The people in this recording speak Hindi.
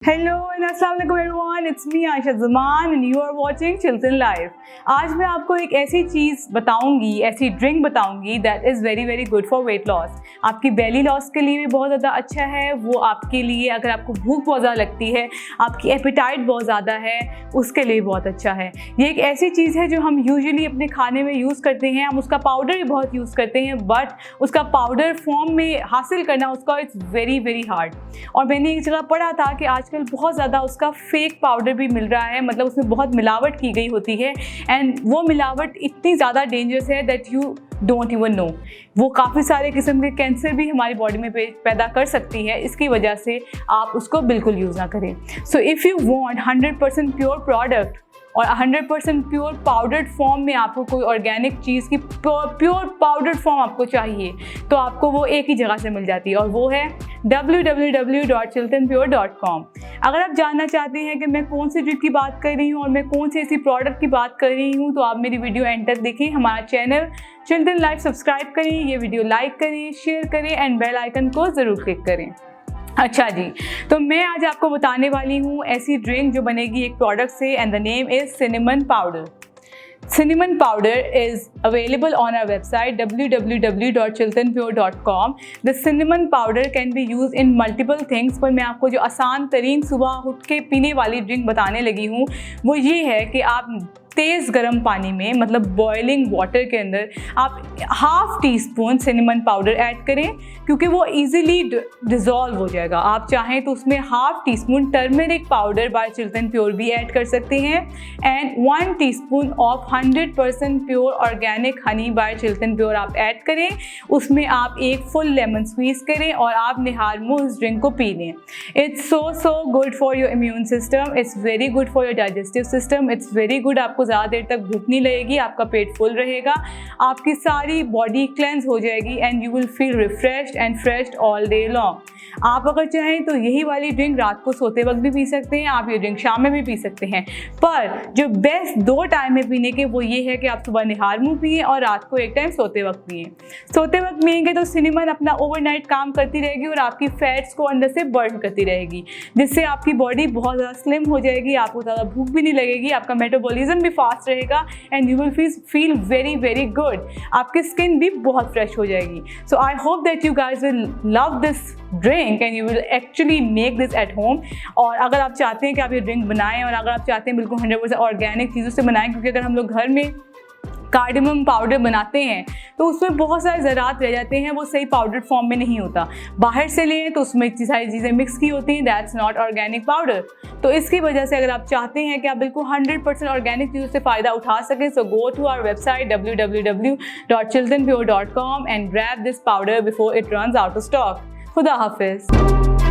हेलो एंड अस्सलाम वालेकुम everyone, it's me Ayesha Zaman and you are watching Chilton life. आज मैं आपको एक ऐसी चीज़ बताऊंगी, ऐसी ड्रिंक बताऊंगी that is very very good for weight loss. आपकी बेली लॉस के लिए भी बहुत ज़्यादा अच्छा है। वो आपके लिए, अगर आपको भूख बहुत ज़्यादा लगती है, आपकी एपेटाइट बहुत ज़्यादा है, उसके लिए बहुत अच्छा है। ये एक ऐसी चीज़ है जो हम यूजुअली अपने खाने में यूज़ करते हैं। हम उसका पाउडर भी बहुत यूज़ करते हैं, बट उसका पाउडर फॉर्म में हासिल करना उसका इट्स वेरी वेरी हार्ड। और मैंने एक जगह पढ़ा था कि आजकल बहुत ज़्यादा उसका फेक पाउडर भी मिल रहा है, मतलब उसमें बहुत मिलावट की गई होती है एंड वो मिलावट इतनी ज़्यादा डेंजरस है that you don't even know. वो काफ़ी सारे किस्म के कैंसर भी हमारी बॉडी में पैदा कर सकती है। इसकी वजह से आप उसको बिल्कुल यूज़ ना करें। So if you want 100% pure product और 100% प्योर पाउडर्ड फॉर्म में आपको कोई ऑर्गेनिक चीज़ की प्योर पाउडर्ड फॉर्म आपको चाहिए, तो आपको वो एक ही जगह से मिल जाती है और वो है www.chiltanpure.com। अगर आप जानना चाहते हैं कि मैं कौन सी ड्रिंक की बात कर रही हूँ और मैं कौन सी ऐसी प्रोडक्ट की बात कर रही हूँ, तो आप मेरी वीडियो एंड तक देखें। हमारा चैनल चिल्टन लाइफ सब्सक्राइब करें, ये वीडियो लाइक करें, शेयर करें एंड बेल आइकन को ज़रूर क्लिक करें। अच्छा जी, तो मैं आज आपको बताने वाली हूँ ऐसी ड्रिंक जो बनेगी एक प्रोडक्ट से and the name is cinnamon powder. Cinnamon powder is available on our website www.chiltanpure.com. The cinnamon powder can be used in multiple things, पर मैं आपको जो आसान तरीन सुबह उठ के पीने वाली ड्रिंक बताने लगी हूँ वो ये है कि आप तेज़ गर्म पानी में, मतलब बॉइलिंग वाटर के अंदर आप ½ टीस्पून सिनेमन पाउडर ऐड करें, क्योंकि वो इजीली डिज़ोल्व हो जाएगा। आप चाहें तो उसमें ½ teaspoon turmeric powder by Chilton pure भी ऐड कर सकते हैं and 1 teaspoon of 100% pure organic honey by Chilton pure आप ऐड करें। उसमें आप एक फुल लेमन स्क्वीज़ करें और आप निहार मुँह इस ड्रिंक को पी लें। It's so good for your immune system, it's very good for your digestive system, it's very good. आपको ज़्यादा देर तक भूख नहीं लगेगी, आपका पेट फुल रहेगा, आपकी सारी बॉडी क्लेंस हो जाएगी and you will feel refreshed and fresh all day long. आप अगर चाहें तो यही वाली ड्रिंक रात को सोते वक्त भी पी सकते हैं, आप ये ड्रिंक शाम में भी पी सकते हैं, पर जो बेस्ट 2 टाइम में पीने के वो ये है कि आप सुबह निहार मुँह पिए और रात को एक टाइम सोते वक्त पिए। सोते वक्त पिएंगे तो सिनेमन अपना ओवरनाइट काम करती रहेगी और आपकी फैट्स को अंदर से बर्न करती रहेगी, जिससे आपकी बॉडी बहुत ज़्यादा स्लिम हो जाएगी, आपको ज़्यादा भूख भी नहीं लगेगी, आपका मेटाबॉलिज्म भी फास्ट रहेगा and you will feel very very good. आपकी स्किन भी बहुत फ्रेश हो जाएगी। So I hope that you guys will love this drink and you will actually make this at home. और अगर आप चाहते हैं कि आप ये ड्रिंक बनाएं और अगर आप चाहते हैं बिल्कुल 100% ऑर्गेनिक चीज़ों से बनाएं, क्योंकि अगर हम लोग घर में कार्डेमम पाउडर बनाते हैं तो उसमें बहुत सारे ज़रात रह जाते हैं, वो सही पाउडर फॉर्म में नहीं होता। बाहर से लें तो उसमें इतनी सारी चीज़ें मिक्स की होती हैं, दैट्स नॉट ऑर्गेनिक पाउडर। तो इसकी वजह से अगर आप चाहते हैं कि आप बिल्कुल 100% ऑर्गेनिक चीज़ों से फ़ायदा उठा सकें, so go to our website www.chiltanpure.com and grab this powder before it runs out of stock. खुदा हाफिज़।